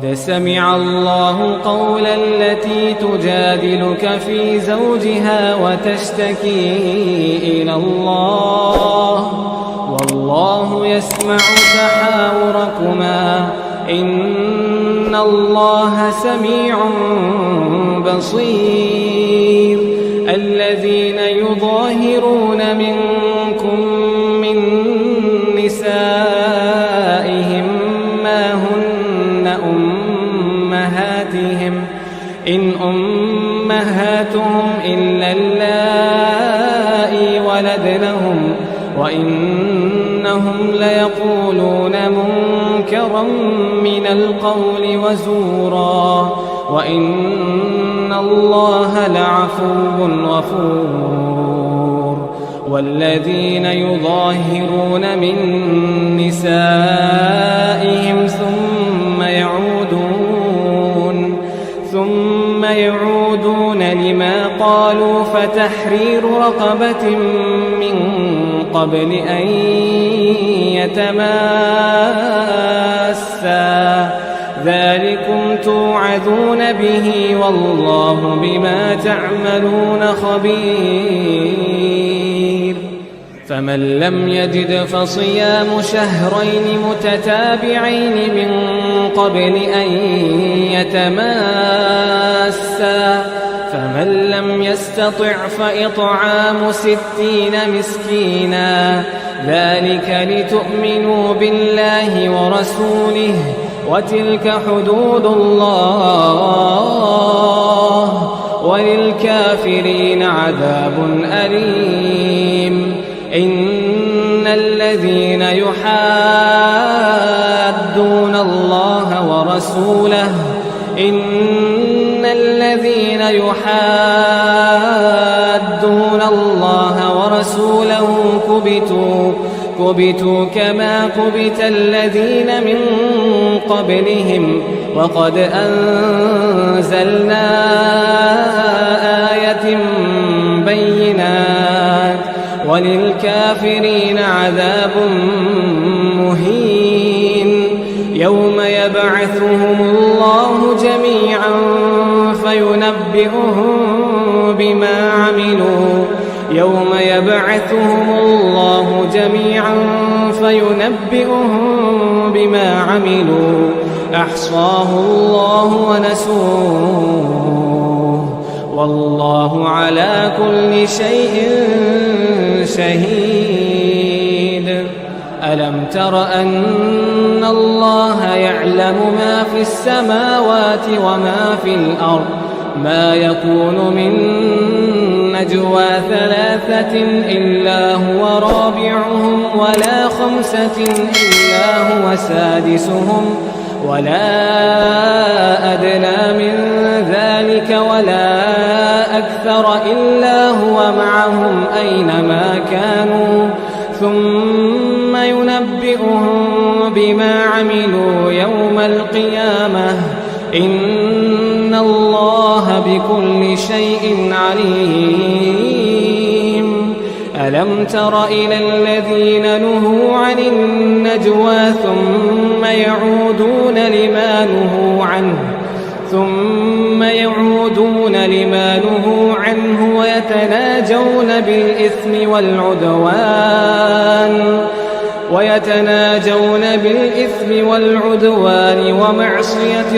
قد سمع الله قول التي تجادلك في زوجها وتشتكي إلى الله والله يسمع تحاوركما إن الله سميع بصير. الذين يظاهرون منكم من نسائهم ما هن أمهاتهم إن أمهاتهم إلا اللائي ولدنهم وإنهم ليقولون منكرا من القول وزورا وإن الله لعفو غفور. والذين يظاهرون من نسائهم ثم يعودون لما قالوا فتحرير رقبة من قبل أن يتماسا ذلكم توعظون به والله بما تعملون خبير. فمن لم يجد فصيام شهرين متتابعين من قبل أن يتماسا فمن لم يستطع فإطعام 60 مسكينا ذلك لتؤمنوا بالله ورسوله وتلك حدود الله وللكافرين عذاب أليم. إن الذين يحادون الله ورسوله كبتوا كما كبت الذين من قبلهم وقد أنزلنا آية بينات وللكافرين عذاب مهين. يوم يبعثهم الله جميعا فينبئهم بما عملوا أحصاه الله ونسوه والله على كل شيء شهيد. ألم تر أن الله يعلم ما في السماوات وما في الأرض ما يكون من نجوى 3 إلا هو رابعهم ولا 5 إلا هو سادسهم ولا أدنى من ذلك ولا أكثر إلا هو معهم أينما كانوا ثم ينبئهم بما عملوا يوم القيامة إن الله بكل شيء عليم. ألم تر إلى الذين نهوا عن النجوى ثم يعودون لما نهوا عنه ويتناجون بالإثم والعدوان ومعصية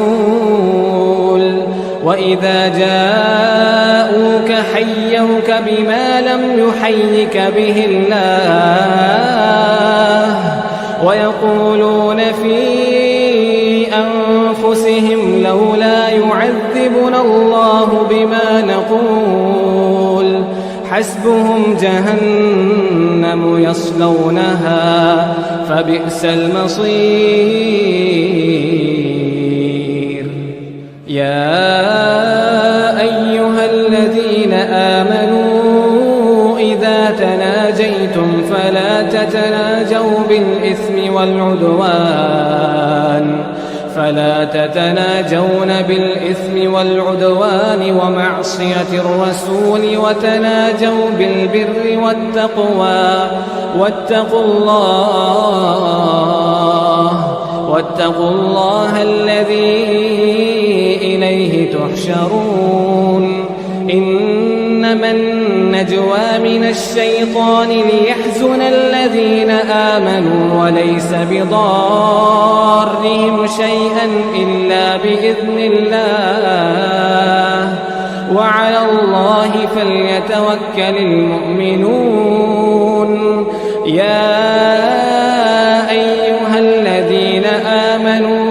الرسول وإذا جاءوك حيوك بما لم يحيك به الله ويقولون في أنفسهم لولا يعذبنا الله بما نقول حسبهم جهنم يصلونها فبئس المصير. يا أيها الذين آمنوا إذا تناجيتم فلا تتناجوا بالإثم والعدوان ومعصية الرسول وتناجوا بالبر والتقوى واتقوا الله واتقوا الله الذي إليه تحشرون إنما النجوى من الشيطان ليحزن الذين آمنوا وليس بضارهم شيئا إلا بإذن الله وعلى الله فليتوكل المؤمنون يا أيها الذين آمنوا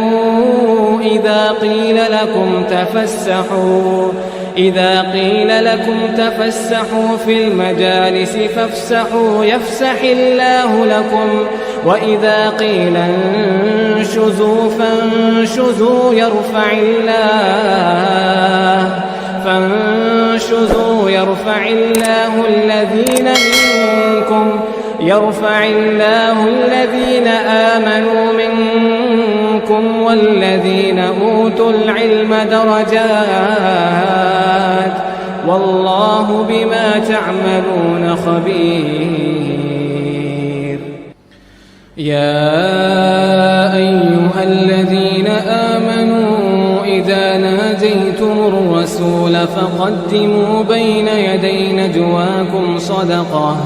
إذا قيل لكم تفسحوا في المجالس فافسحوا يفسح الله لكم وإذا قيل انشزوا فانشزوا يرفع الله الذين آمنوا منكم والذين أوتوا العلم درجات والله بما تعملون خبير يا أيها الذين آمنوا إذا ناجيتم الرسول فقدموا بين يدي نجواكم صدقة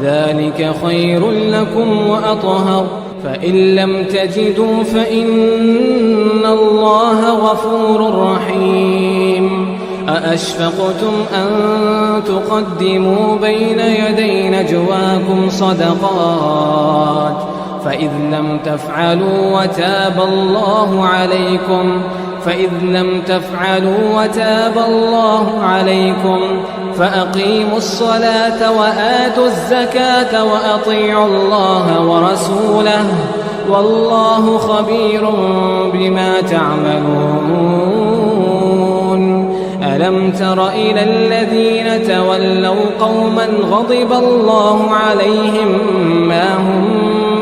ذلك خير لكم وأطهر فإن لم تجدوا فإن الله غفور رحيم أأشفقتم أن تقدموا بين يدي نجواكم صدقات فإذ لم تفعلوا وتاب الله عليكم فأقيموا الصلاة وآتوا الزكاة وأطيعوا الله ورسوله والله خبير بما تعملون ألم تر إلى الذين تولوا قوما غضب الله عليهم ما هم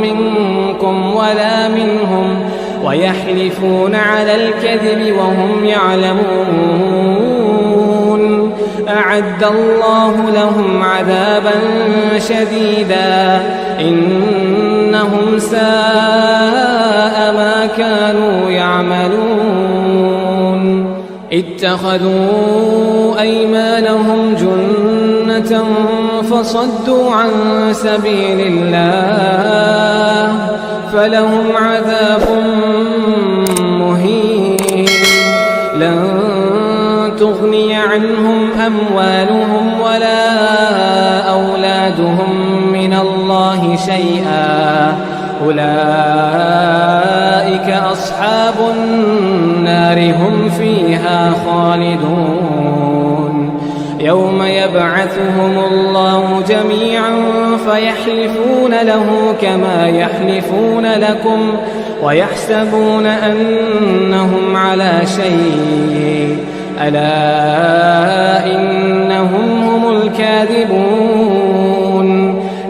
منكم ولا منهم ويحلفون على الكذب وهم يعلمون أعد الله لهم عذابا شديدا إنهم ساء ما كانوا يعملون اتخذوا أيمانهم جنة فصدوا عن سبيل الله فلهم عذاب مهين لن تغني عنهم أموالهم ولا أولادهم من الله شيئا أولئك أصحاب النار هم فيها خالدون يوم يبعثهم الله جميعا فيحلفون له كما يحلفون لكم ويحسبون أنهم على شيء ألا إنهم هم الكاذبون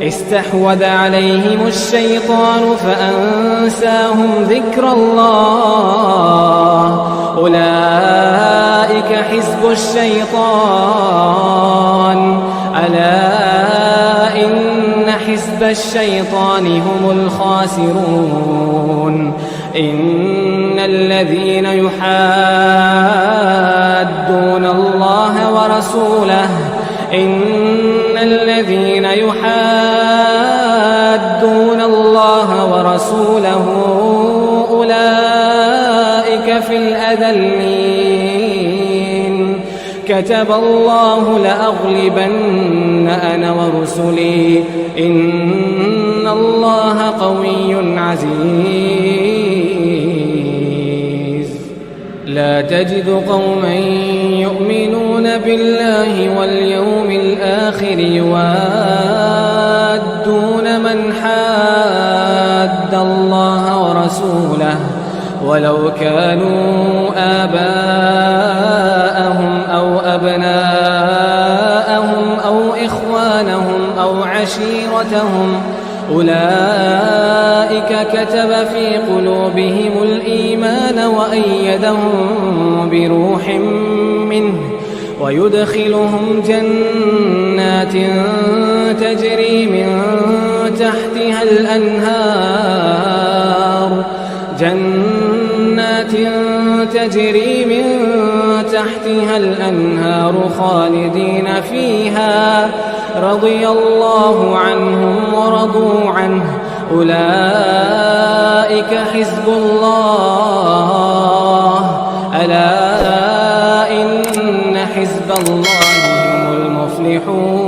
استحوذ عليهم الشيطان فأنساهم ذكر الله أولئك حزب الشيطان ألا إن حزب الشيطان هم الخاسرون إن الذين يحادون الله ورسوله أولئك في الأذلين كتب الله لأغلبن أنا ورسلي إن الله قوي عزيز لا تجد قوما يؤمنون بالله واليوم الآخر يوادون من حاد الله ورسوله ولو كانوا آباءهم أو أبناءهم أو إخوانهم أو عشيرتهم أولئك كتب في قلوبهم الإيمان وأيدهم بروح منه ويدخلهم جنات تجري من تحتها الأنهار جنات تجري من تحتها الأنهار خالدين فيها رضي الله عنهم ورضوا عنه أولئك حزب الله ألا إن حزب الله هم المفلحون